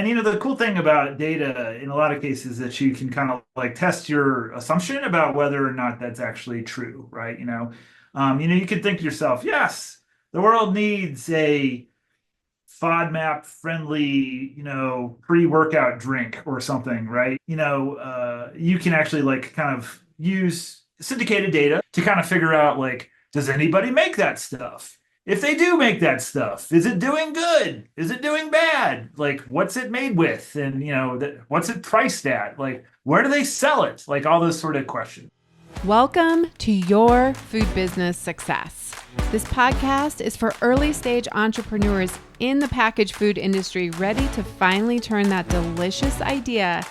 And the cool thing about data in a lot of cases is that you can kind of like test your assumption about whether or not that's actually true, right? You could think to yourself, yes, the world needs a FODMAP friendly, pre-workout drink or something, right? You can actually like kind of use syndicated data to kind of figure out like, does anybody make that stuff? If they do make that stuff, is it doing good? Is it doing bad? Like, what's it made with? And, what's it priced at? Like, where do they sell it? Like, all those sort of questions. Welcome to Your Food Business Success. This podcast is for early stage entrepreneurs in the packaged food industry ready to finally turn that delicious idea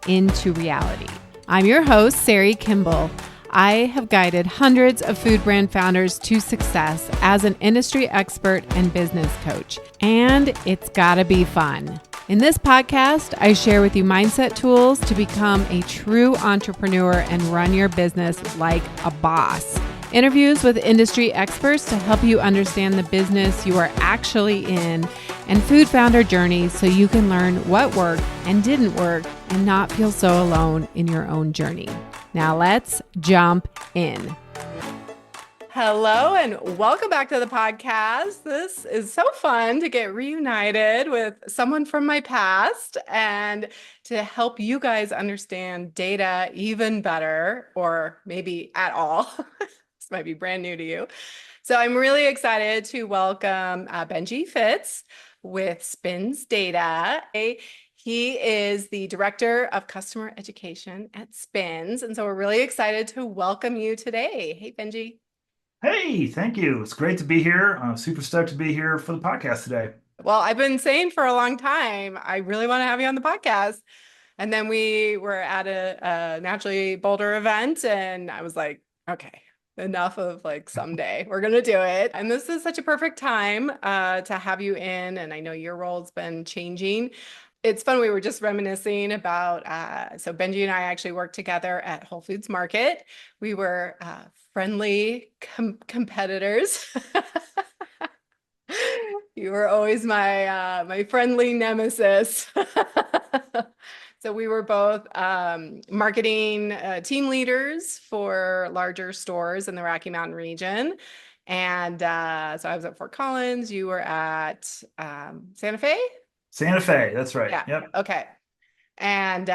into reality. I'm your host, Sari, Kimbell. I have guided hundreds of food brand founders to success as an industry expert and business coach, and it's gotta be fun. In this podcast, I share with you mindset tools to become a true entrepreneur and run your business like a boss. Interviews with industry experts to help you understand the business you are actually in, and food founder journeys so you can learn what worked and didn't work and not feel so alone in your own journey. Now let's jump in. Hello and welcome back to the podcast. This is so fun to get reunited with someone from my past and to help you guys understand data even better, or maybe at all. This might be brand new to you. So I'm really excited to welcome Benji Fitts with Spins Data. He is the Director of Customer Education at Spins. And so we're really excited to welcome you today. Hey, Benji. Hey, thank you. It's great to be here. I'm super stoked to be here for the podcast today. Well, I've been saying for a long time, I really want to have you on the podcast. And then we were at a Naturally Boulder event, and I was like, okay, enough of like someday we're going to do it. And this is such a perfect time to have you in. And I know your role's been changing. It's fun. We were just reminiscing about, so Benji and I actually worked together at Whole Foods Market. We were friendly competitors. You were always my friendly nemesis. So we were both marketing team leaders for larger stores in the Rocky Mountain region. And so I was at Fort Collins. You were at Santa Fe? Santa Fe, that's right. Yeah. Yep. Okay. And,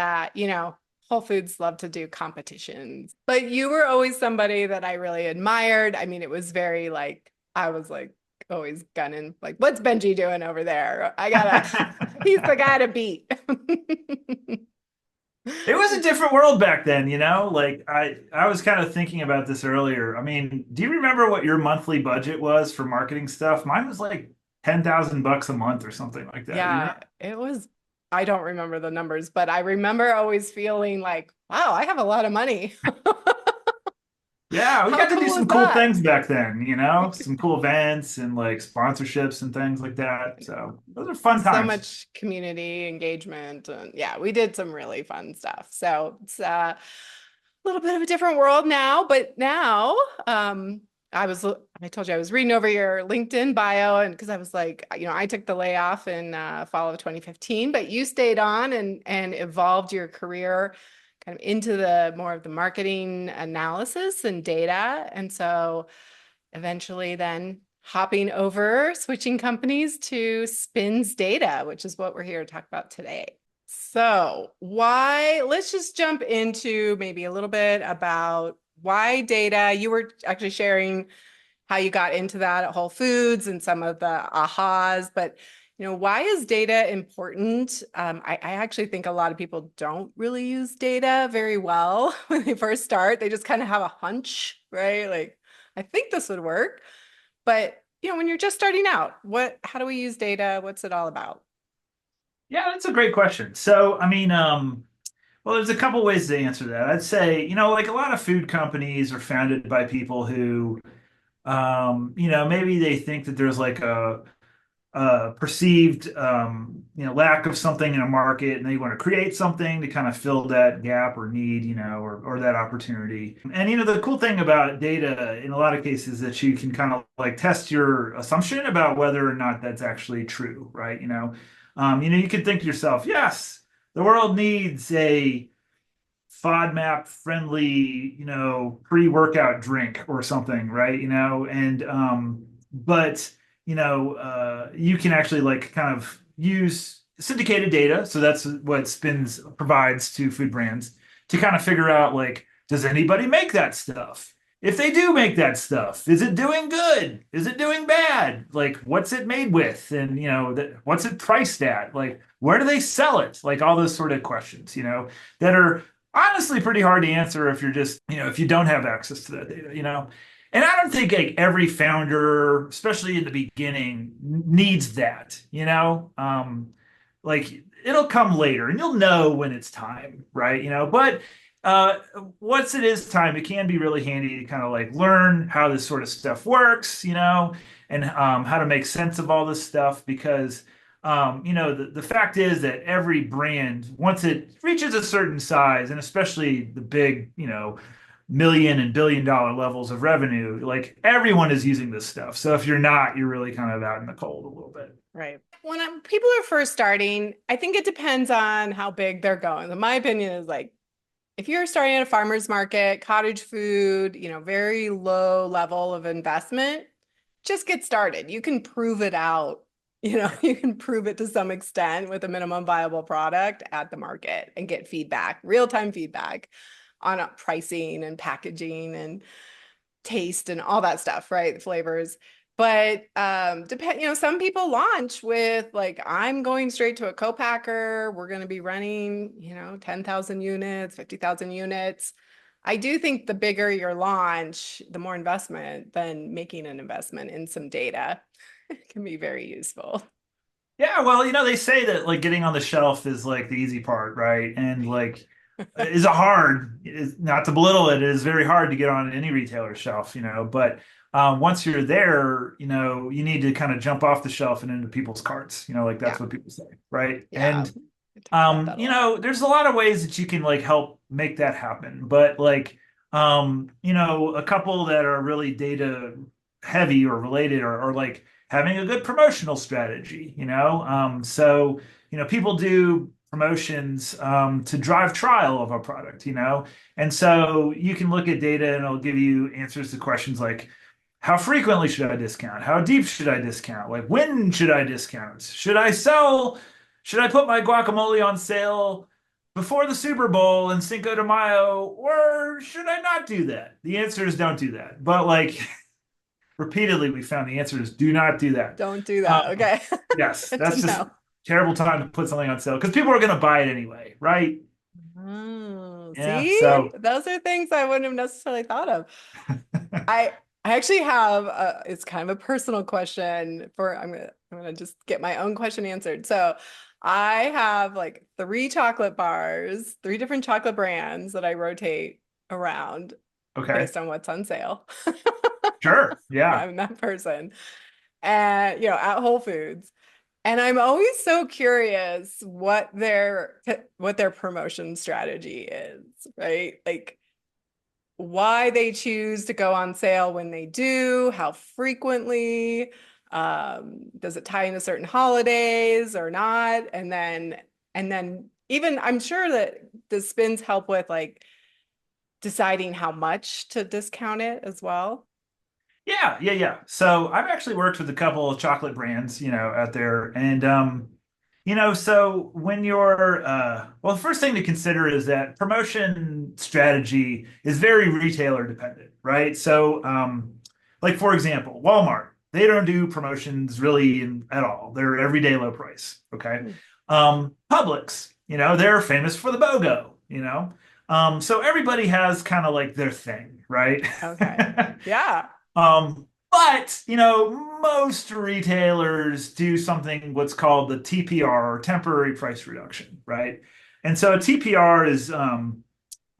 Whole Foods love to do competitions, but you were always somebody that I really admired. I mean, it was very like, I was like always gunning, like, what's Benji doing over there? He's the guy to beat. It was a different world back then, Like I was kind of thinking about this earlier. I mean, do you remember what your monthly budget was for marketing stuff? Mine was like $10,000 a month or something like that. You Yeah, remember? it was, I don't remember the numbers, but I remember always feeling like, wow, I have a lot of money. Yeah, we How got to do cool is some cool that? things back then, some cool events and like sponsorships and things like that. So those are fun So times. much community engagement. And yeah, we did some really fun stuff. So it's a little bit of a different world now, but now I told you I was reading over your LinkedIn bio, and because I was like, I took the layoff in fall of 2015, but you stayed on and evolved your career kind of into the more of the marketing analysis and data. And so eventually then switching companies to Spins Data, which is what we're here to talk about today. So let's just jump into maybe a little bit about why data. You were actually sharing how you got into that at Whole Foods and some of the ahas, but why is data important? I actually think a lot of people don't really use data very well when they first start. They just kind of have a hunch, right? Like, I think this would work. But, when you're just starting out, how do we use data? What's it all about? Yeah, that's a great question. So, I mean, well, there's a couple ways to answer that. I'd say, like a lot of food companies are founded by people who, maybe they think that there's like a perceived lack of something in a market, and they want to create something to kind of fill that gap or need, or that opportunity. And the cool thing about data in a lot of cases is that you can kind of like test your assumption about whether or not that's actually true, right? You could think to yourself, yes, the world needs a FODMAP friendly, pre-workout drink or something, right? And but you can actually like kind of use syndicated data. So that's what Spins provides to food brands to kind of figure out like, does anybody make that stuff? If they do make that stuff, is it doing good? Is it doing bad? Like, what's it made with? And what's it priced at? Like, where do they sell it? Like all those sort of questions, that are honestly pretty hard to answer if you're just, if you don't have access to that data. And I don't think like every founder, especially in the beginning, needs that, like it'll come later and you'll know when it's time, right? But uh once it is time, it can be really handy to kind of like learn how this sort of stuff works, and how to make sense of all this stuff because the fact is that every brand, once it reaches a certain size, and especially the big, million and billion dollar levels of revenue, like everyone is using this stuff. So if you're not, you're really kind of out in the cold a little bit. Right. When people are first starting, I think it depends on how big they're going. In my opinion is like, if you're starting at a farmer's market, cottage food, very low level of investment, just get started. You can prove it out. You can prove it to some extent with a minimum viable product at the market and get feedback, real-time feedback on pricing and packaging and taste and all that stuff, right? Flavors. But some people launch with like, I'm going straight to a co-packer. We're going to be running, 10,000 units, 50,000 units. I do think the bigger your launch, the more investment than making an investment in some data can be very useful. Yeah, well, they say that like getting on the shelf is like the easy part, right? And like is a hard, not to belittle it, it is very hard to get on any retailer shelf, but once you're there, you need to kind of jump off the shelf and into people's carts, like Yeah. that's what people say, right? Yeah. And We talk about that a lot. there's a lot of ways that you can like help make that happen, but like a couple that are really data heavy or related or like having a good promotional strategy, so people do promotions to drive trial of a product, and so you can look at data and it'll give you answers to questions like, how frequently should I discount? How deep should I discount? Like, when should I discount? Should I put my guacamole on sale before the Super Bowl and Cinco de Mayo, or should I not do that? The answer is don't do that. But like repeatedly, we found the answer is do not do that. Don't do that. Um, Okay. yes, Good to that's just know. terrible time to put something on sale because people are going to buy it anyway, right? Oh, Yeah. see, those are things I wouldn't have necessarily thought of. I I actually have it's kind of a personal question for I'm gonna just get my own question answered. So I have like three different chocolate brands that I rotate around Okay. based on what's on sale. Sure. Yeah. I'm that person. And at Whole Foods. And I'm always so curious what their promotion strategy is, right? Like why they choose to go on sale when they do, how frequently, does it tie into certain holidays or not? And then even I'm sure that the spins help with like deciding how much to discount it as well. Yeah, yeah, yeah. So I've actually worked with a couple of chocolate brands, out there. And so when you're well, the first thing to consider is that promotion strategy is very retailer dependent, right? So like for example, Walmart, they don't do promotions really at all. They're everyday low price. Okay. Hmm. Publix, they're famous for the BOGO, so everybody has kind of like their thing, right? Okay. Yeah. But most retailers do something what's called the TPR or temporary price reduction, right? And so a TPR is a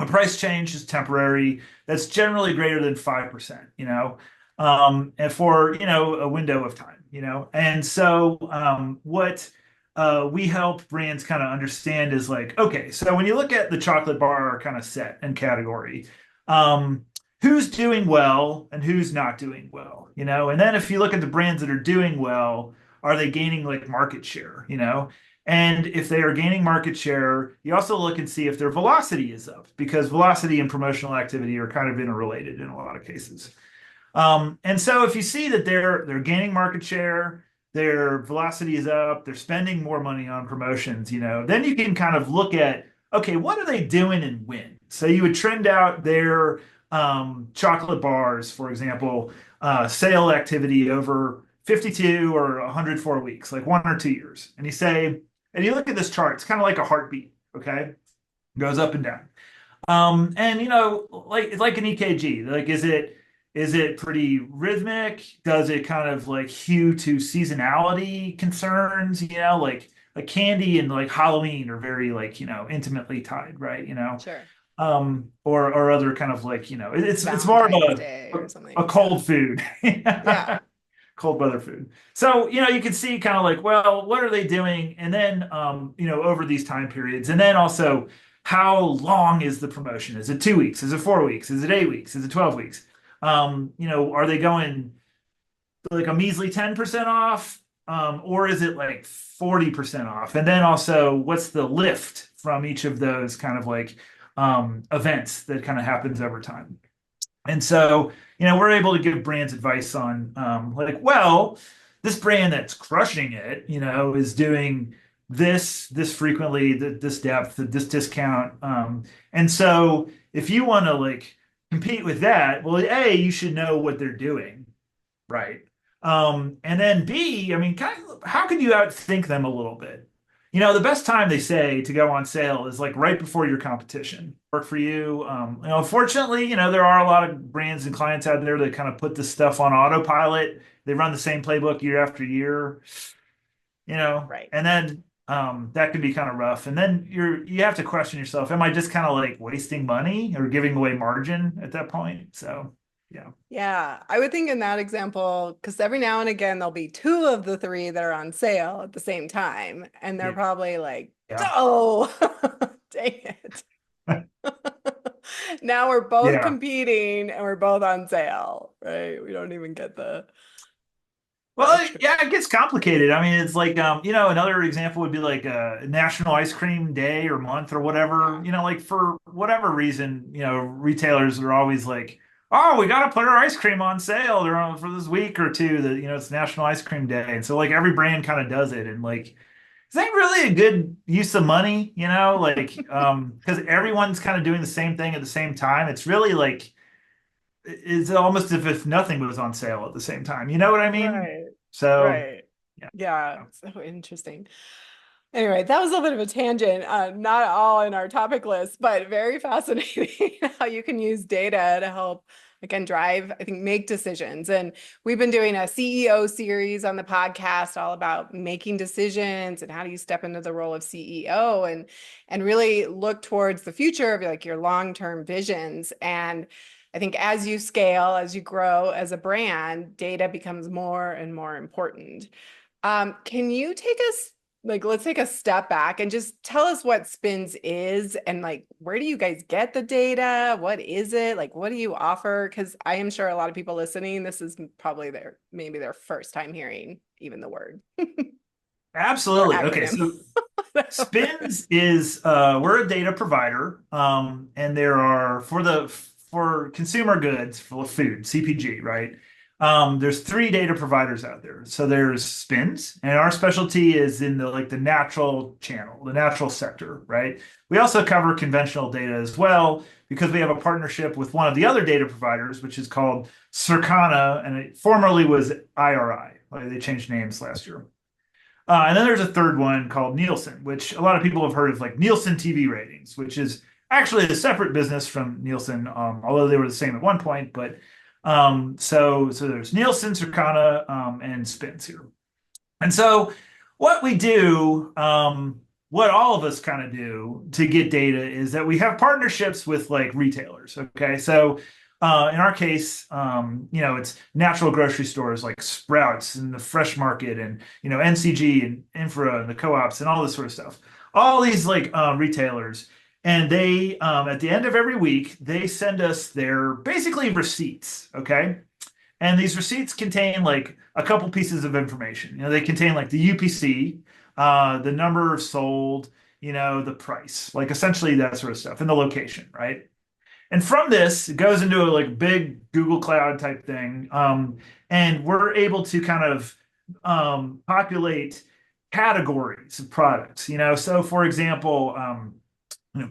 price change is temporary. That's generally greater than 5%, and for a window of time, And so what we help brands kind of understand is like, okay, so when you look at the chocolate bar kind of set and category, um, who's doing well and who's not doing well, And then if you look at the brands that are doing well, are they gaining like market share, you know? And if they are gaining market share, you also look and see if their velocity is up, because velocity and promotional activity are kind of interrelated in a lot of cases. And so if you see that they're gaining market share, their velocity is up, they're spending more money on promotions, you know, then you can kind of look at, okay, what are they doing and when? So you would trend out their chocolate bars, for example, sale activity over 52 or 104 weeks, like 1 or 2 years. And you say, and you look at this chart, it's kind of like a heartbeat, okay? It goes up and down. And you know, like it's like an EKG. Like, is it pretty rhythmic? Does it kind of like hew to seasonality concerns? You know, like candy and like Halloween are very like, you know, intimately tied, right? You know, Sure. or other kind of like, you know, it's more of Valentine's Day or a something. Yeah. cold food. Yeah. Cold weather food. So, you know, you can see kind of like, well, what are they doing? And then, you know, over these time periods. And then also, how long is the promotion? Is it 2 weeks? Is it 4 weeks? Is it 8 weeks? Is it 12 weeks? You know, are they going like a measly 10% off? Or is it like 40% off? And then also, what's the lift from each of those kind of like events that kind of happens over time? And so, you know, we're able to give brands advice on like, well, this brand that's crushing it, you know, is doing this frequently, this depth, this discount. And so if you want to like compete with that, well, A, you should know what they're doing, right? And then B, I mean, how can you outthink them a little bit? You know, the best time they say to go on sale is like right before your competition. Work for you. You know, fortunately, you know, there are a lot of brands and clients out there that kind of put this stuff on autopilot. They run the same playbook year after year, you know, Right. and then that can be kind of rough. And then you have to question yourself, am I just kind of like wasting money or giving away margin at that point? So, yeah. Yeah, I would think in that example, because every now and again there'll be two of the three that are on sale at the same time, and they're Yeah. probably like, Yeah. oh, dang it. Now we're both Yeah. competing and we're both on sale, right? We don't even get the Well, true. yeah, it gets complicated. I mean, it's like, you know, another example would be like a National Ice Cream Day or month or whatever. Yeah. You know, like for whatever reason, you know, retailers are always like, oh, we got to put our ice cream on sale for this week or two. That, you know, it's National Ice Cream Day, and so like every brand kind of does it, and like, is that really a good use of money? You know, like, because everyone's kind of doing the same thing at the same time. It's really like it's almost as if nothing was on sale at the same time. You know what I mean? Right. So. Right. Yeah. Yeah. So interesting. Anyway, that was a little bit of a tangent, not all in our topic list, but very fascinating how you can use data to help, again, drive, I think, make decisions. And we've been doing a CEO series on the podcast all about making decisions and how do you step into the role of CEO and really look towards the future of like your long-term visions. And I think as you scale, as you grow as a brand, data becomes more and more important. Can you take us like let's take a step back and just tell us what Spins is and like where do you guys get the data? What is it? Like what do you offer? Because I am sure a lot of people listening, this is probably maybe their first time hearing even the word or Absolutely. Okay, acronym. so Spins is we're a data provider, and there are for consumer goods, for food, CPG, right? There's three data providers out there. So there's Spins, and our specialty is in the like the natural channel, the natural sector, right? We also cover conventional data as well because we have a partnership with one of the other data providers, which is called Circana, and it formerly was IRI. Like, they changed names last year. And then there's a third one called Nielsen, which a lot of people have heard of, like Nielsen TV ratings, which is actually a separate business from Nielsen, although they were the same at one point. But so there's Nielsen, Circana, and Spins here. And so what we do, what all of us kind of do to get data is that we have partnerships with like retailers. Okay, so in our case, you know, it's natural grocery stores like Sprouts and the Fresh Market and, you know, NCG and Infra and the co-ops and all this sort of stuff. All these like retailers. And they, at the end of every week, they send us their basically receipts. Okay. And these receipts contain like a couple pieces of information. They contain like the UPC, the number sold, the price, like essentially that sort of stuff, and the location, right? And from this, it goes into a like big Google Cloud type thing, and we're able to kind of populate categories of products. So for example,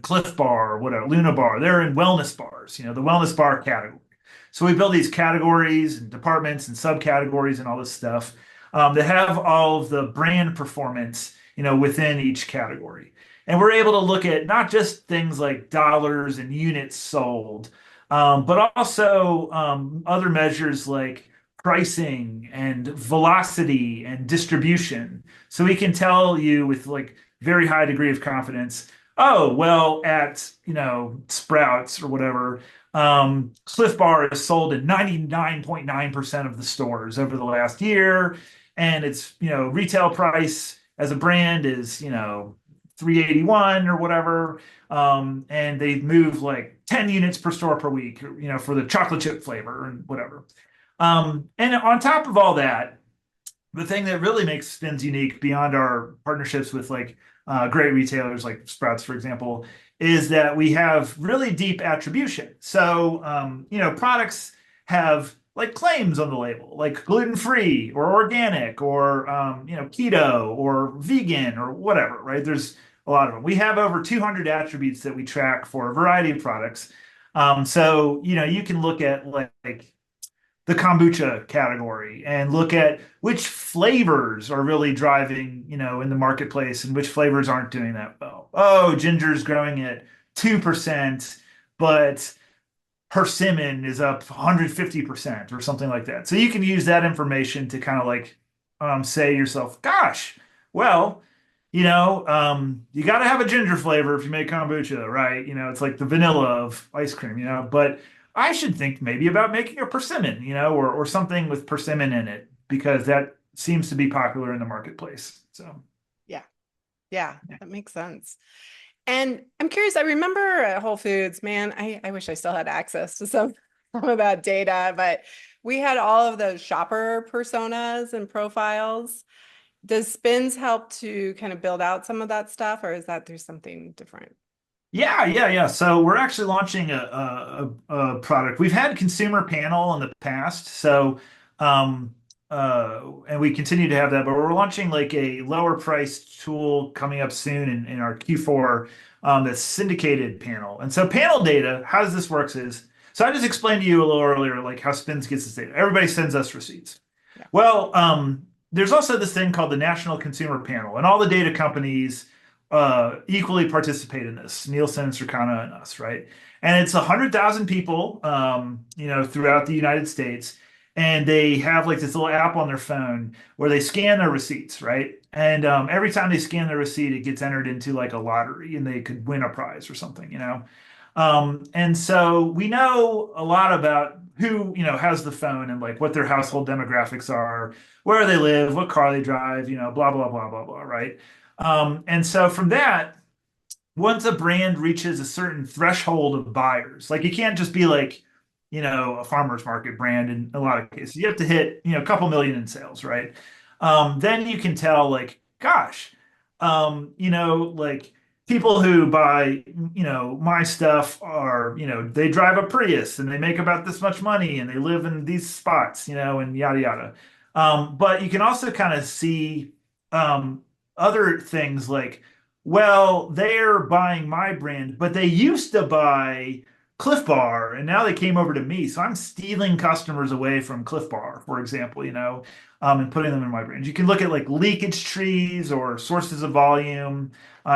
Cliff Bar or whatever, Luna Bar, they're in wellness bars. The wellness bar category. So we build these categories and departments and subcategories and all this stuff that have all of the brand performance, within each category. And we're able to look at not just things like dollars and units sold, but also other measures like pricing and velocity and distribution. So we can tell you with like very high degree of confidence, oh, well, at, Sprouts or whatever, Cliff Bar is sold in 99.9% of the stores over the last year. And its, retail price as a brand is, 381 or whatever. And they move like 10 units per store per week, for the chocolate chip flavor and whatever. And on top of all that, the thing that really makes Spins unique beyond our partnerships with like great retailers like Sprouts, for example, is that we have really deep attribution. So, products have like claims on the label, like gluten-free or organic or, keto or vegan or whatever, right? There's a lot of them. We have over 200 attributes that we track for a variety of products. So, you can look at like the kombucha category and look at which flavors are really driving, in the marketplace and which flavors aren't doing that well. Oh, ginger's growing at 2%, but persimmon is up 150% or something like that. So you can use that information to kind of like say to yourself, gosh, well, you got to have a ginger flavor if you make kombucha, right? It's like the vanilla of ice cream, but I should think maybe about making a persimmon, or something with persimmon in it because that seems to be popular in the marketplace. So, Yeah. Yeah, that makes sense. And I'm curious, I remember at Whole Foods, man, I wish I still had access to some of that data, but we had all of those shopper personas and profiles. Does Spins help to kind of build out some of that stuff, or is that through something different? yeah, yeah, yeah. So we're actually launching a product. We've had consumer panel in the past, so and we continue to have that, but we're launching like a lower priced tool coming up soon in our Q4 that's syndicated panel. And so panel data, how does this works is so I just explained to you a little earlier like how Spins gets this data. Everybody sends us receipts. Yeah. Well, there's also this thing called the National Consumer Panel, and all the data companies equally participate in this. Nielsen, Circana, and us, right? And it's 100,000 people, throughout the United States, and they have like this little app on their phone where they scan their receipts, right? And every time they scan their receipt, it gets entered into like a lottery, and they could win a prize or something. And so we know a lot about who, has the phone and like what their household demographics are, where they live, what car they drive, blah, blah, blah, blah, blah, right? And so from that, once a brand reaches a certain threshold of buyers, like you can't just be like, a farmer's market brand in a lot of cases. You have to hit, a couple million in sales, right? Then you can tell like, gosh, like people who buy, my stuff are, they drive a Prius and they make about this much money and they live in these spots, and yada yada. But you can also kind of see other things like, well, they're buying my brand, but they used to buy Cliff Bar and now they came over to me. So I'm stealing customers away from Cliff Bar, for example, and putting them in my brand. You can look at like leakage trees or sources of volume.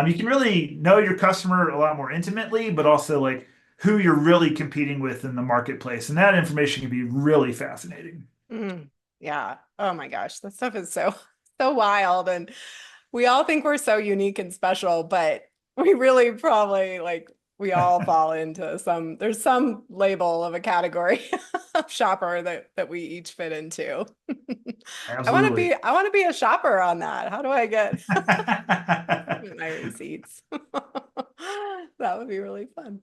You can really know your customer a lot more intimately, but also like who you're really competing with in the marketplace. And that information can be really fascinating. Yeah. Oh my gosh, that stuff is so wild. And we all think we're so unique and special, but we really probably like we all fall into there's some label of a category of shopper that we each fit into. Absolutely. I want to be a shopper on that. How do I get my receipts? That would be really fun.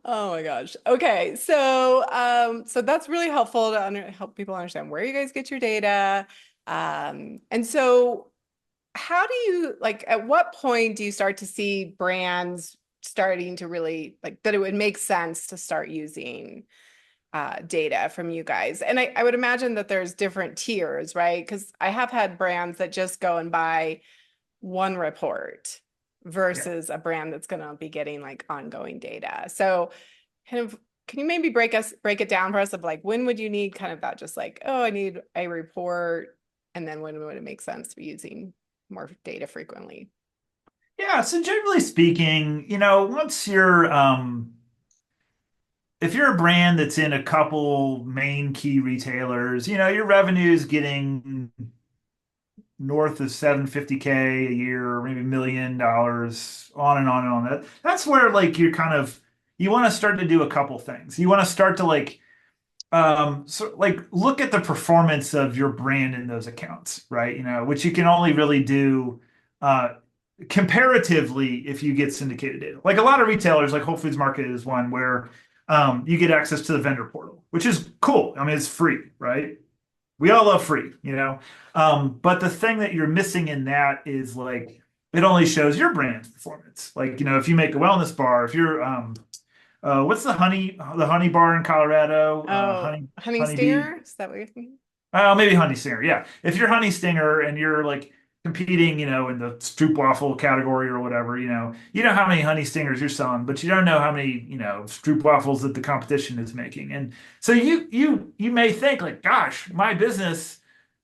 Oh my gosh. Okay. So that's really helpful to help people understand where you guys get your data. And so how do you like at what point do you start to see brands starting to really like that it would make sense to start using data from you guys? And I would imagine that there's different tiers, right? Because I have had brands that just go and buy one report Yeah. versus a brand that's going to be getting like ongoing data. So kind of can you maybe break it down for us of like when would you need kind of that just like, oh, I need a report, and then when would it make sense to be using more data frequently? Yeah, so generally speaking, once you're if you're a brand that's in a couple main key retailers, your revenue is getting north of 750K a year, or maybe $1 million, on and on and on. That's where like you're kind of you want to start to do a couple things. You want to start to like look at the performance of your brand in those accounts, right? Which you can only really do uh comparatively if you get syndicated data. Like a lot of retailers, like Whole Foods Market is one where you get access to the vendor portal, which is cool. I mean, it's free, right? We all love free. But the thing that you're missing in that is like it only shows your brand's performance. Like, if you make a wellness bar, if you're what's the honey bar in Colorado? Oh, Honey honey honeybee. stinger? Is that what you're thinking? Maybe Honey Stinger. Yeah. If you're Honey Stinger and you're like competing, in the Stroop waffle category or whatever, you know how many Honey Stingers you're selling, but you don't know how many, Stroop waffles that the competition is making. And so you may think like, gosh, my business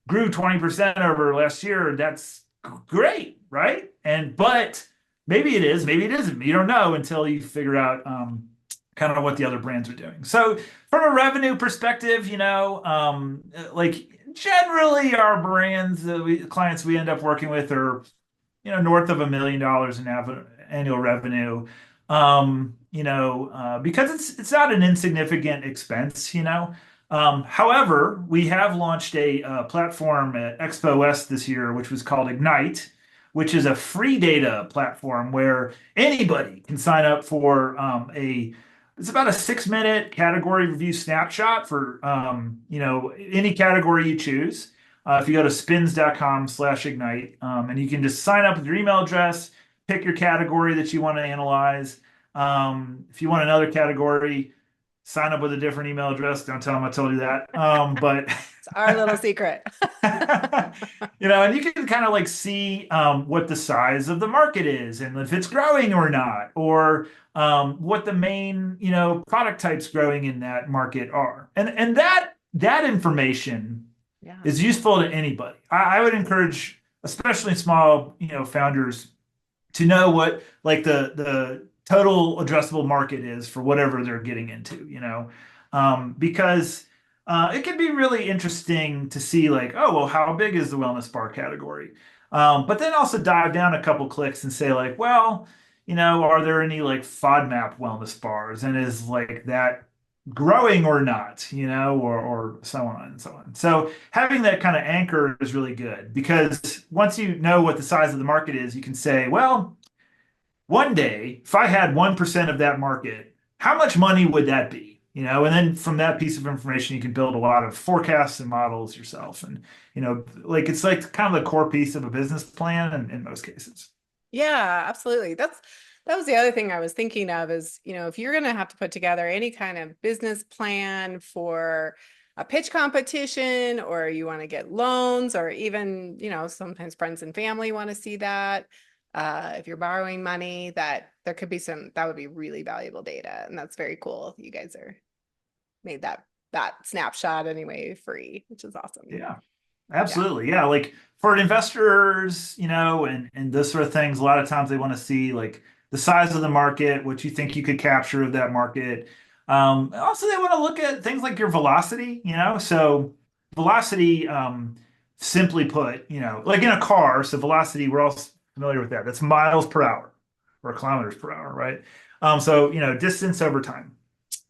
grew 20% over last year. That's great, right? But maybe it is, maybe it isn't. You don't know until you figure out kind of what the other brands are doing. So from a revenue perspective, like generally our brands, clients we end up working with are, north of $1 million in annual revenue. Because it's not an insignificant expense. However, we have launched a platform at Expo West this year, which was called Ignite, which is a free data platform where anybody can sign up for it's about a 6 minute category review snapshot for any category you choose. If you go to spins.com/ignite, and you can just sign up with your email address, pick your category that you want to analyze. If you want another category, sign up with a different email address. Don't tell them I told you that. But It's our little secret. and you can kind of like see what the size of the market is and if it's growing or not, or what the main, product types growing in that market are. And that information Yeah. is useful to anybody. I would encourage, especially small, founders to know what like the total addressable market is for whatever they're getting into. Because it can be really interesting to see like, oh, well, how big is the wellness bar category? But then also dive down a couple clicks and say like, well, are there any like FODMAP wellness bars? And is like that growing or not, or so on and so on. So having that kind of anchor is really good because once you know what the size of the market is, you can say, well, one day, if I had 1% of that market, how much money would that be? And then from that piece of information, you can build a lot of forecasts and models yourself. And, like it's like kind of the core piece of a business plan in most cases. Yeah, absolutely. That was the other thing I was thinking of is, if you're going to have to put together any kind of business plan for a pitch competition, or you want to get loans, or even, sometimes friends and family want to see that. If you're borrowing money, that there could be that would be really valuable data. And that's very cool. You guys are made that snapshot anyway free, which is awesome. Yeah. Yeah. Absolutely. Yeah. Like for investors, and those sort of things, a lot of times they want to see like the size of the market, what you think you could capture of that market. Also, they want to look at things like your velocity. So velocity, simply put, like in a car, so velocity, we're all familiar with that. That's miles per hour or kilometers per hour, right? So, distance over time.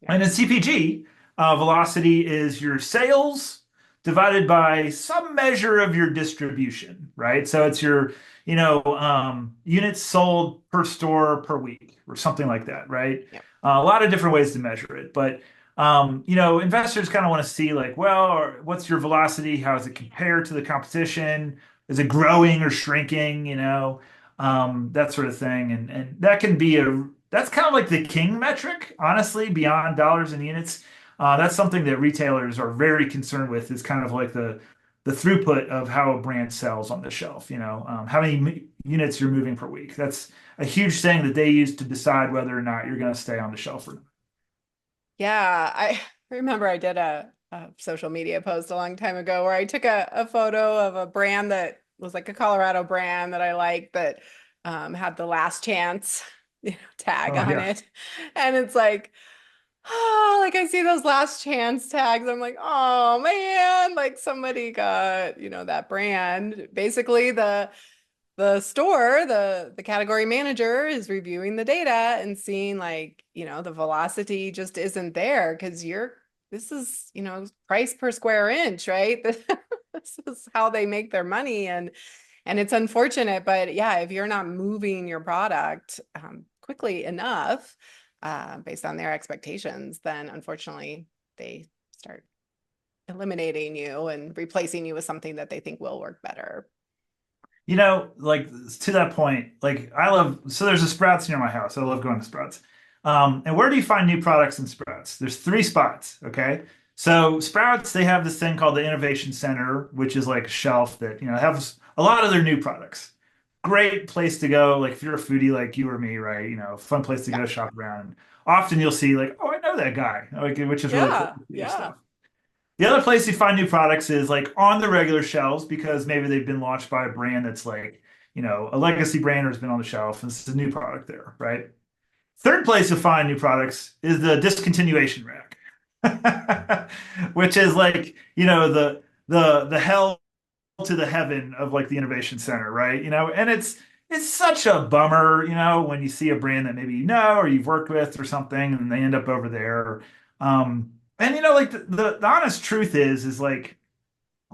Yeah. And in CPG, velocity is your sales divided by some measure of your distribution, right? So it's your, units sold per store per week or something like that, right? Yep. A lot of different ways to measure it, but investors kind of want to see like, well, what's your velocity? How does it compare to the competition? Is it growing or shrinking? That sort of thing, and that can be that's kind of like the king metric, honestly, beyond dollars and units. That's something that retailers are very concerned with. Is kind of like the throughput of how a brand sells on the shelf. How many units you're moving per week. That's a huge thing that they use to decide whether or not you're going to stay on the shelf or not. Yeah, I remember I did a social media post a long time ago where I took a photo of a brand that was like a Colorado brand that I liked that had the last chance, tag Oh on yeah. it. And it's like, oh, like I see those last chance tags. I'm like, oh man, like somebody got, that brand. Basically, the store, the category manager is reviewing the data and seeing like, the velocity just isn't there because this is, price per square inch, right? This is how they make their money. And it's unfortunate, but yeah, if you're not moving your product quickly enough, based on their expectations, then unfortunately they start eliminating you and replacing you with something that they think will work better. Like to that point, like so there's a Sprouts near my house. I love going to Sprouts. And where do you find new products in Sprouts? There's three spots, okay? So Sprouts, they have this thing called the Innovation Center, which is like a shelf that, has a lot of their new products. Great place to go, like if you're a foodie like you or me, right? Fun place to Yeah. go shop around. Often you'll see like, oh, I know that guy, like, which is really cool Yeah. to see your Yeah. stuff. The other place you find new products is like on the regular shelves because maybe they've been launched by a brand that's like, a legacy brand or has been on the shelf and it's a new product there, right? Third place you'll find new products is the discontinuation rack, which is like, the hell to the heaven of like the innovation center, right? And it's such a bummer, when you see a brand that maybe you know or you've worked with or something and they end up over there. And like the honest truth is like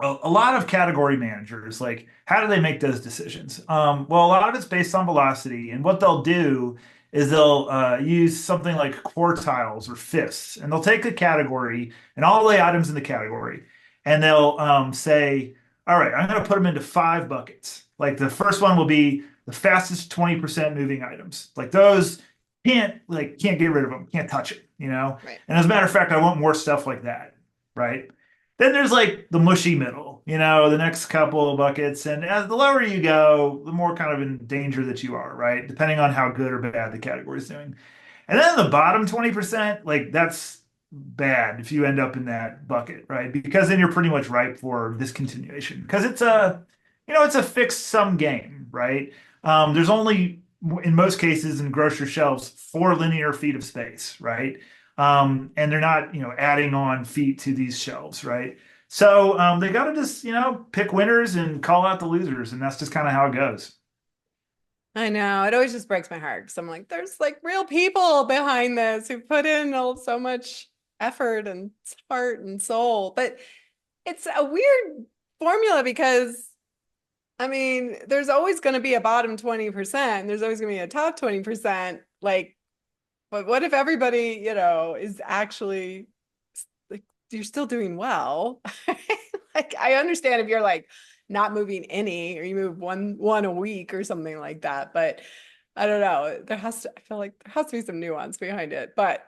a lot of category managers, like, how do they make those decisions? Well, a lot of it's based on velocity, and what they'll do is they'll use something like quartiles or fifths, and they'll take a category and all the items in the category, and they'll say, all right, I'm going to put them into five buckets. Like the first one will be the fastest 20% moving items. Like those can't get rid of them, can't touch it. Right. And as a matter of fact, I want more stuff like that, right? Then there's like the mushy middle, the next couple of buckets. And as the lower you go, the more kind of in danger that you are, right? Depending on how good or bad the category is doing. And then the bottom 20%, like that's bad if you end up in that bucket, right? Because then you're pretty much ripe for discontinuation because it's a fixed sum game, right? There's only, in most cases, in grocery shelves, 4 linear feet of space, right? And they're not, adding on feet to these shelves, right? So they got to just, pick winners and call out the losers, and that's just kind of how it goes. I know. It always just breaks my heart because I'm like, there's like real people behind this who put in so much effort and heart and soul. But it's a weird formula because I mean, there's always going to be a bottom 20%, and there's always going to be a top 20%. Like, but what if everybody, is actually like you're still doing well? Like, I understand if you're like not moving any or you move one a week or something like that, but I don't know. I feel like there has to be some nuance behind it, but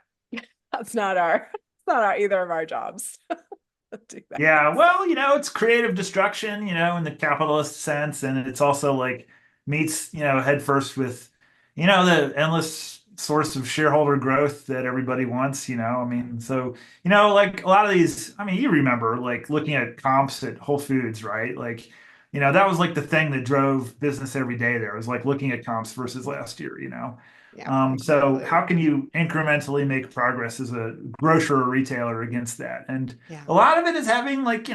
it's not our either of our jobs to do that. Yeah, well, it's creative destruction, in the capitalist sense, and it's also like meets, head first with, the endless source of shareholder growth that everybody wants, I mean, so, like a lot of these, I mean, you remember like looking at comps at Whole Foods, right? Like, that was like the thing that drove business every day there. It was like looking at comps versus last year. Yeah, So exactly. how can you incrementally make progress as a grocer or retailer against that? And Yeah. a lot of it is having like,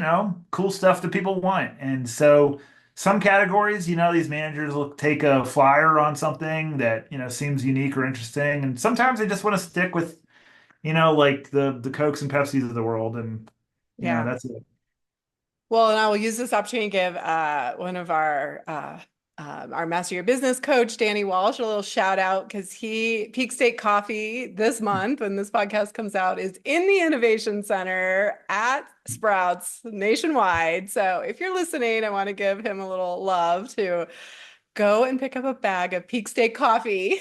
cool stuff that people want. And so some categories, these managers will take a flyer on something that, seems unique or interesting. And sometimes they just want to stick with, like the Cokes and Pepsis of the world. And, Yeah. that's it. Well, and I will use this opportunity to give one of our Master Your Business coach, Danny Walsh, a little shout out because he Peak State Coffee this month, when this podcast comes out, is in the Innovation Center at Sprouts nationwide. So if you're listening, I want to give him a little love to go and pick up a bag of Peak State Coffee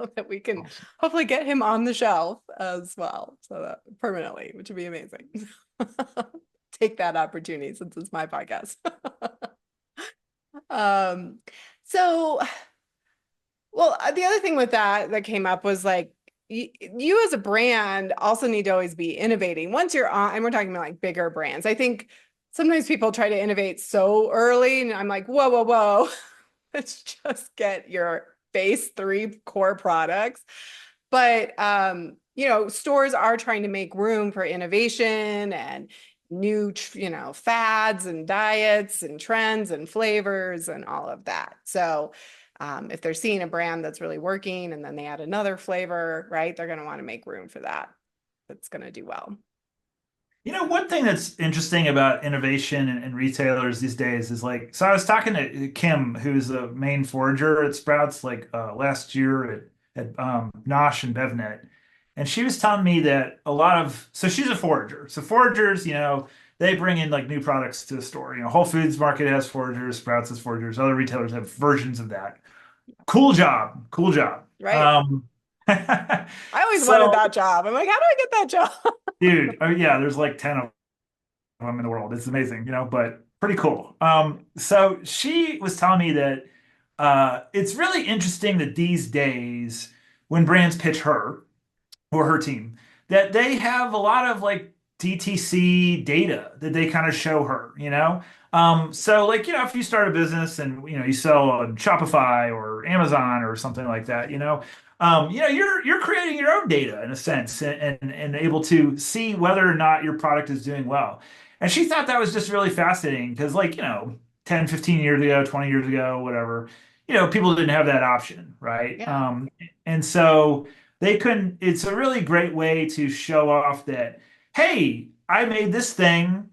so that we can Awesome. hopefully get him on the shelf as well, so that permanently, which would be amazing. Take that opportunity since it's my podcast. um, so, well, the other thing with that came up was like you as a brand also need to always be innovating. Once you're on, and we're talking about like bigger brands. I think sometimes people try to innovate so early, and I'm like, whoa, whoa, whoa. Let's just get your base three core products. But stores are trying to make room for innovation and new, fads and diets and trends and flavors and all of that. So if they're seeing a brand that's really working and then they add another flavor, right, they're going to want to make room for that. That's going to do well. One thing that's interesting about innovation and retailers these days is like, so I was talking to Kim, who's the main forager at Sprouts, like last year at Nosh and BevNet, and she was telling me that so she's a forager. So foragers, they bring in like new products to the store. Whole Foods Market has foragers, Sprouts has foragers, other retailers have versions of that. Cool job, cool job. Right. I always wanted So, that job. I'm like, how do I get that job? dude, oh yeah, there's like 10 of them in the world. It's amazing, but pretty cool. So she was telling me that it's really interesting that these days, when brands pitch her or her team, that they have a lot of like DTC data that they kind of show her. So like, if you start a business and you sell on Shopify or Amazon or something like that, you're creating your own data in a sense and able to see whether or not your product is doing well. And she thought that was just really fascinating because like, 10, 15 years ago, 20 years ago, whatever, people didn't have that option, right? Yeah. And so they couldn't, it's a really great way to show off that, hey, I made this thing,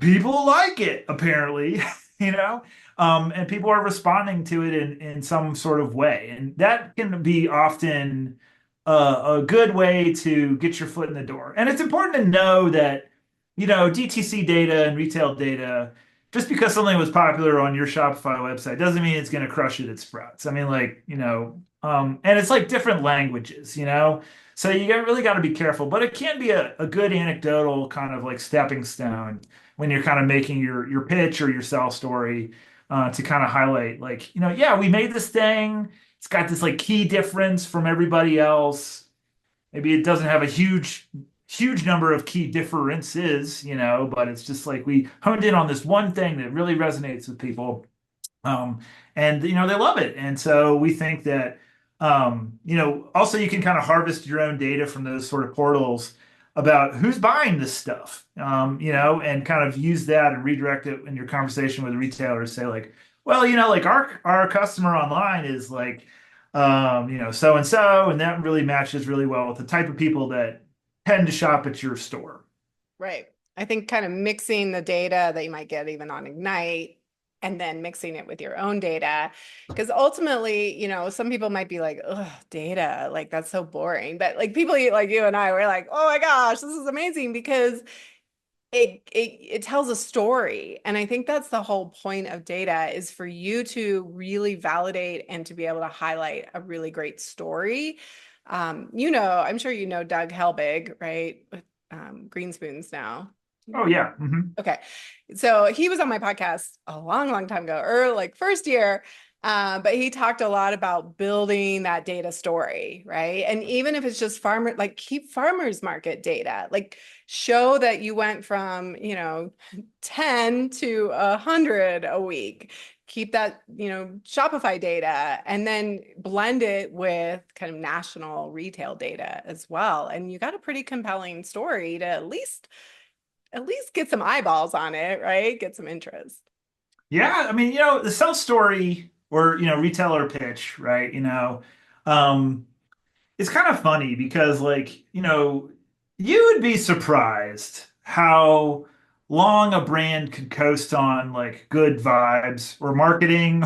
people like it apparently, you know, and people are responding to it in some sort of way, and that can be often a good way to get your foot in the door. And it's important to know that DTC data and retail data, just because something was popular on your Shopify website doesn't mean it's going to crush it at Sprouts. I mean, like, and it's like different languages. So really got to be careful, but it can be a good anecdotal kind of like stepping stone when you're kind of making your pitch or your sell story to kind of highlight like, yeah, we made this thing. It's got this like key difference from everybody else. Maybe it doesn't have a huge number of key differences, but it's just like we honed in on this one thing that really resonates with people. Um, and they love it. And so we think that also you can kind of harvest your own data from those sort of portals about who's buying this stuff, and kind of use that and redirect it in your conversation with retailers. Say like, well, like our customer online is like, so and so, and that really matches really well with the type of people that tend to shop at your store. Right. I think kind of mixing the data that you might get even on Ignite and then mixing it with your own data. Because ultimately, some people might be like, oh, data, like that's so boring. But like people like you and I were like, oh my gosh, this is amazing because it tells a story. And I think that's the whole point of data, is for you to really validate and to be able to highlight a really great story. I'm sure Doug Helbig, right? With Green Spoons now. Oh yeah. Mhm. Okay. So he was on my podcast a long, long time ago, or like first year. But he talked a lot about building that data story, right? And even if it's just like keep farmers market data, like show that you went from, 10 to 100 a week. Keep that, Shopify data, and then blend it with kind of national retail data as well. And you got a pretty compelling story to at least get some eyeballs on it, right? Get some interest. Yeah, I mean, the sell story or retailer pitch, right? Um, it's kind of funny because like, you would be surprised how long a brand could coast on like good vibes or marketing.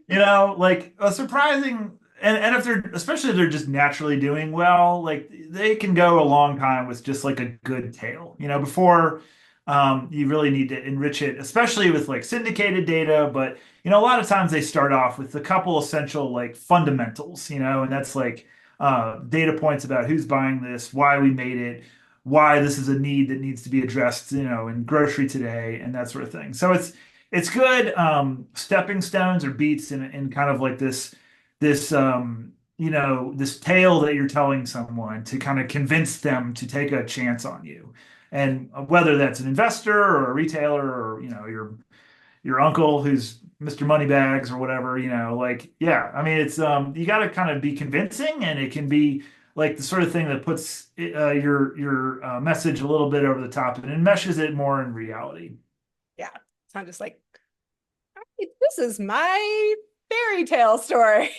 Like a surprising and if they're especially if they're just naturally doing well, like they can go a long time with just like a good tale. Before you really need to enrich it, especially with like syndicated data, but a lot of times they start off with a couple essential like fundamentals, and that's like data points about who's buying this, why we made it, why this is a need that needs to be addressed, in grocery today and that sort of thing. So it's good stepping stones or beats in kind of like this tale that you're telling someone to kind of convince them to take a chance on you. And whether that's an investor or a retailer or your uncle who's Mr. Moneybags or whatever, like, yeah, I mean, it's you got to kind of be convincing, and it can be like the sort of thing that puts your message a little bit over the top and enmeshes it more in reality. Yeah. It's not just like, this is my fairy tale story.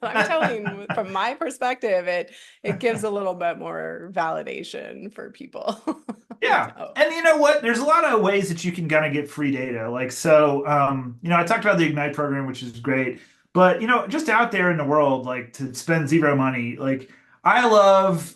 I'm telling from my perspective, it gives a little bit more validation for people. Yeah. So, And you know what? There's a lot of ways that you can kind of get free data. Like, so, I talked about the Ignite program, which is great. But, just out there in the world, like to spend zero money, like I love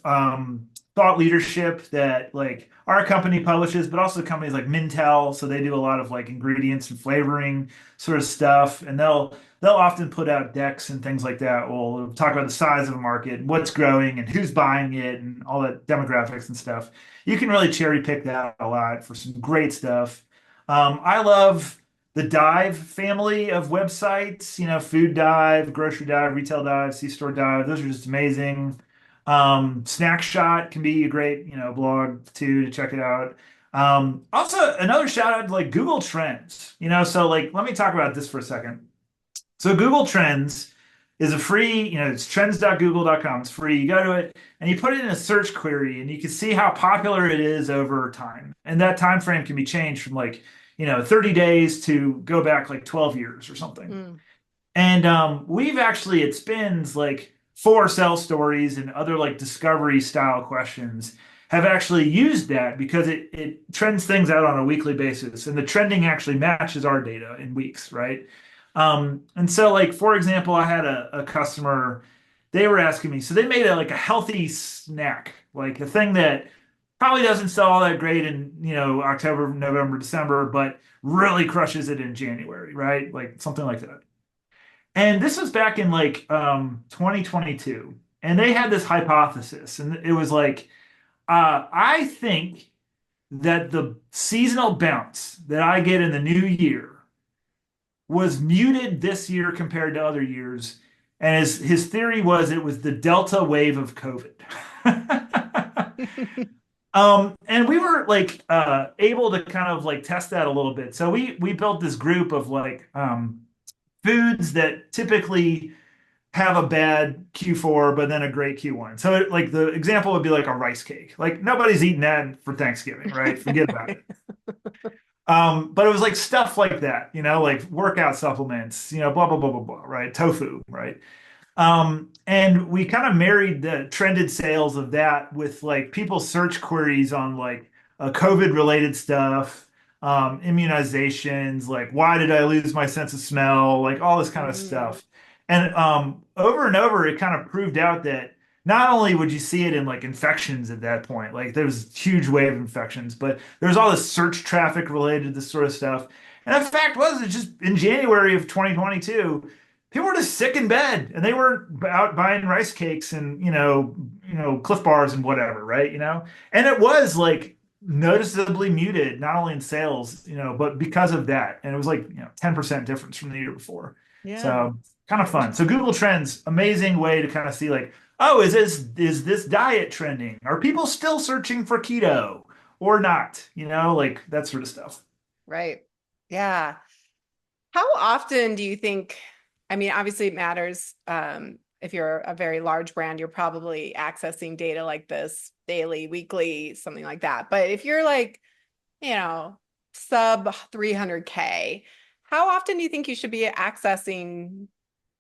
thought leadership that like our company publishes, but also companies like Mintel. So they do a lot of like ingredients and flavoring sort of stuff. And they'll often put out decks and things like that. We'll talk about the size of a market, what's growing and who's buying it and all that demographics and stuff. You can really cherry pick that a lot for some great stuff. I love the Dive family of websites, Food Dive, Grocery Dive, Retail Dive, C-Store Dive. Those are just amazing. Snack Shot can be a great, blog too to check it out. Also, another shout out to like Google Trends, so like let me talk about this for a second. So Google Trends is a free, it's trends.google.com. It's free. You go to it and you put it in a search query and you can see how popular it is over time. And that time frame can be changed from like, 30 days to go back like 12 years or something. And we've actually, it spins like for sell stories and other like discovery style questions have actually used that because it trends things out on a weekly basis. And the trending actually matches our data in weeks, right? And so like, for example, I had a customer, they were asking me, so they made like a healthy snack, like a thing that probably doesn't sell all that great in, October, November, December, but really crushes it in January, right? Like something like that. And this was back in like 2022. And they had this hypothesis, and it was like, I think that the seasonal bounce that I get in the new year was muted this year compared to other years. And his theory was it was the Delta wave of COVID. And we were like able to kind of like test that a little bit. So we built this group of like foods that typically have a bad Q4, but then a great Q1. So like the example would be like a rice cake. Like nobody's eating that for Thanksgiving, right? Forget about it. But it was like stuff like that, like workout supplements, blah, blah, blah, blah, blah, right? Tofu, right? And we kind of married the trended sales of that with like people's search queries on like COVID related stuff, immunizations, like why did I lose my sense of smell, like all this kind of stuff. And over and over, it kind of proved out that not only would you see it in like infections at that point, like there was huge wave of infections, but there's all this search traffic related to this sort of stuff. And the fact was, it's just in January of 2022, people were just sick in bed and they were out buying rice cakes and Cliff Bars and whatever, right? And it was like noticeably muted, not only in sales, but because of that. And it was like 10% difference from the year before. yeah. So kind of fun. So Google Trends, amazing way to kind of see like, oh, is this diet trending? Are people still searching for keto or not? Like that sort of stuff. Right. Yeah. How often do you think, I mean, obviously it matters. If you're a very large brand, you're probably accessing data like this daily, weekly, something like that. But if you're like, sub 300K, how often do you think you should be accessing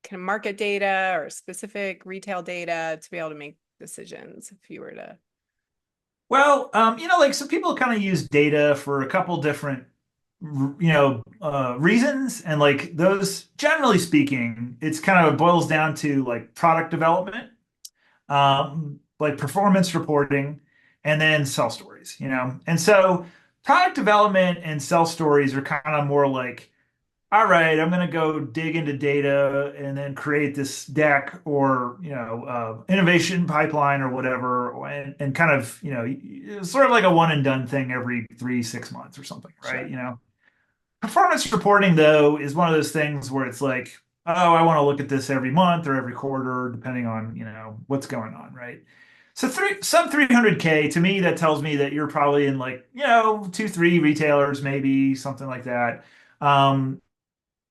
kind of market data or specific retail data to be able to make decisions if you were to? Well, like some people kind of use data for a couple different, reasons, and like those, generally speaking, it's kind of boils down to like product development, like performance reporting, and then sell stories, And so product development and sell stories are kind of more like, all right, I'm going to go dig into data and then create this deck or, innovation pipeline or whatever, and kind of, it's sort of like a one and done thing every 3, 6 months or something, right? Sure. Performance reporting, though, is one of those things where it's like, oh, I want to look at this every month or every quarter, depending on, what's going on, right? So sub 300K, to me, that tells me that you're probably in like, two, three retailers, maybe something like that. Um,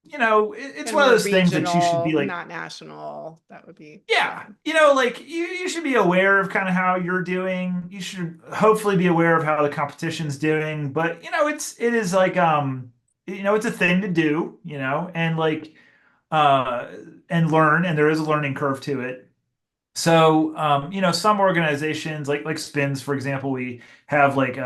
it's Kind of one of more those things that you should be regional, like, not national. That would be, yeah, yeah. like you should be aware of kind of how you're doing. You should hopefully be aware of how the competition's doing. But it is like it's a thing to do, and like uh and learn, and there is a learning curve to it. So some organizations like Spins, for example, we have like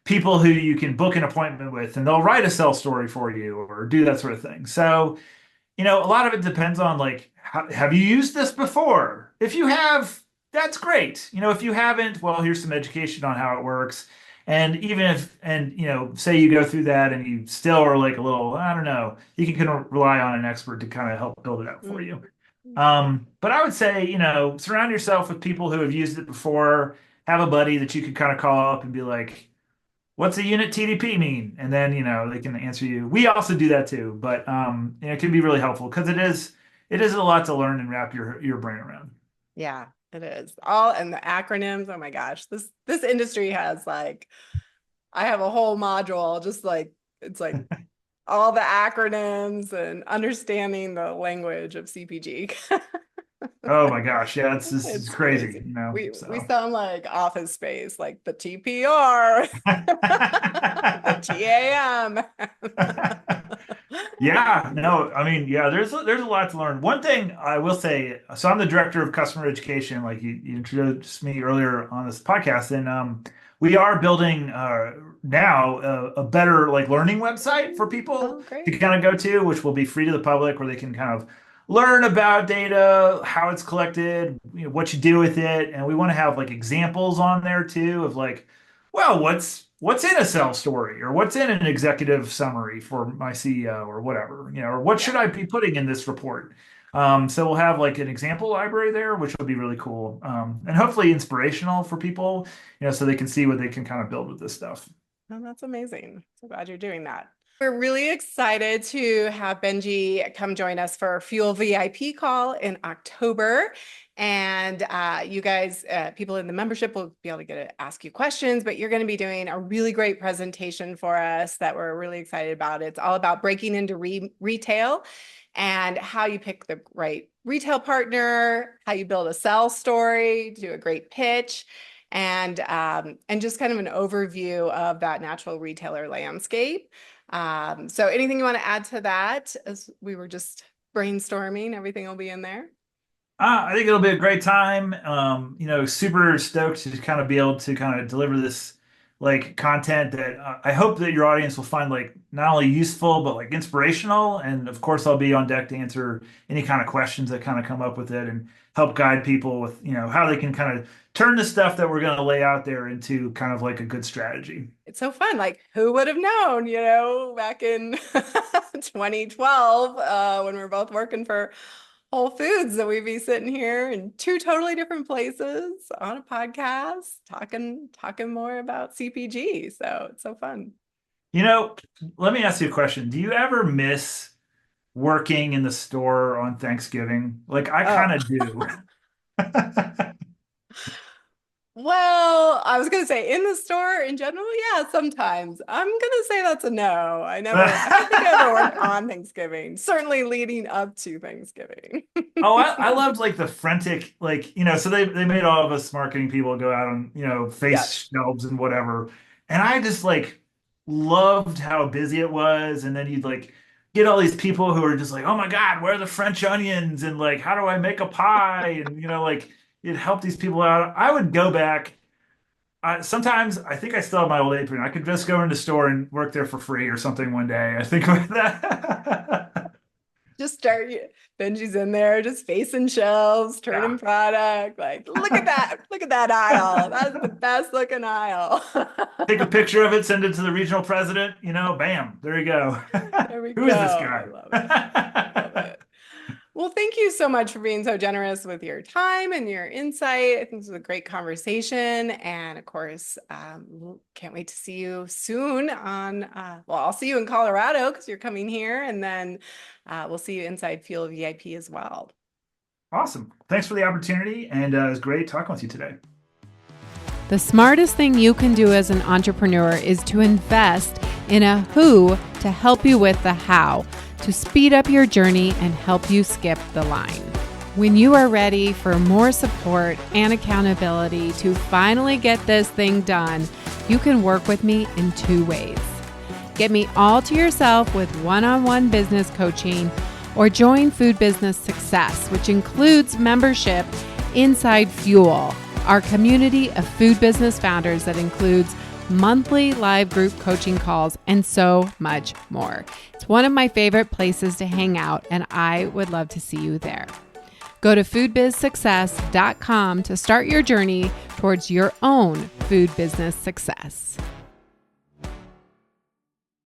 people who you can book an appointment with, and they'll write a sell story for you or do that sort of thing. So a lot of it depends on like, have you used this before? If you have, that's great. If you haven't, well, here's some education on how it works. And even if, and say you go through that and you still are like a little, I don't know, you can kind of rely on an expert to kind of help build it out for Mm. you. But I would say, surround yourself with people who have used it before. Have a buddy that you could kind of call up and be like, what's a unit TDP mean? And then, they can answer you. We also do that too, but it can be really helpful because it is a lot to learn and wrap your brain around. Yeah, it is. All and the acronyms. Oh my gosh. This industry has like I have a whole module just like it's like all the acronyms and understanding the language of CPG. Oh my gosh, yeah, this is It's crazy, crazy. We so. sound like Office Space, like the TPR, the TAM. Yeah, no, I mean, yeah, there's a lot to learn. One thing I will say, so I'm the director of customer education, like you introduced me earlier on this podcast, and we are building now a better like learning website for people Oh, to great. kind of go to, which will be free to the public, where they can kind of learn about data, how it's collected, what you do with it, and we want to have like examples on there too of like, well, what's in a sales story, or what's in an executive summary for my CEO, or whatever, or what Yeah. should I be putting in this report. So we'll have like an example library there, which will be really cool, and hopefully inspirational for people, so they can see what they can kind of build with this stuff. Oh, that's amazing. So glad you're doing that. We're really excited to have Benji come join us for Fuel VIP call in October. And you guys, people in the membership will be able to get to ask you questions, but you're going to be doing a really great presentation for us that we're really excited about. It's all about breaking into retail and how you pick the right retail partner, how you build a sell story, do a great pitch, and just kind of an overview of that natural retailer landscape. So anything you want to add to that as we were just brainstorming, everything will be in there. I think it'll be a great time. Super stoked to kind of be able to kind of deliver this like content that I hope that your audience will find like not only useful but like inspirational. And of course, I'll be on deck to answer any kind of questions that kind of come up with it and help guide people with how they can kind of turn the stuff that we're going to lay out there into kind of like a good strategy. It's so fun. Like, who would have known, back in 2012, when we were both working for Whole Foods, that we'd be sitting here in two totally different places on a podcast talking more about CPG. So it's so fun. You know, Let me ask you a question. Do you ever miss working in the store on Thanksgiving? Like I Oh, kind of do. well, I was gonna say in the store in general, yeah, sometimes. I'm gonna say that's a no. I don't think I ever worked on Thanksgiving, certainly leading up to Thanksgiving. Oh, I loved like the frantic, like, so they made all of us marketing people go out on, Yeah. face shelves and whatever. And I just like loved how busy it was. And then you'd like get all these people who are just like, oh my God, where are the French onions? And like, how do I make a pie? And, like you'd help these people out. I would go back. Sometimes I think I still have my old apron. I could just go into the store and work there for free or something one day. I think with that. Just start, Benji's in there, just facing shelves, turning Yeah. product. Like, look at that aisle. That's the best looking aisle. Take a picture of it, send it to the regional president, bam, there you go. There we Who is this go. I guy? love it. Love it. Well, thank you so much for being so generous with your time and your insight. I think this was a great conversation. And of course, can't wait to see you soon on, well, I'll see you in Colorado because you're coming here. And then we'll see you inside Fuel VIP as well. Awesome. Thanks for the opportunity. And it was great talking with you today. The smartest thing you can do as an entrepreneur is to invest in a who to help you with the how, to speed up your journey and help you skip the line. When you are ready for more support and accountability to finally get this thing done, you can work with me in 2 ways. Get me all to yourself with one-on-one business coaching, or join Food Business Success, which includes membership inside Fuel, our community of food business founders that includes monthly live group coaching calls and so much more. It's one of my favorite places to hang out, and I would love to see you there. Go to foodbizsuccess.com to start your journey towards your own food business success.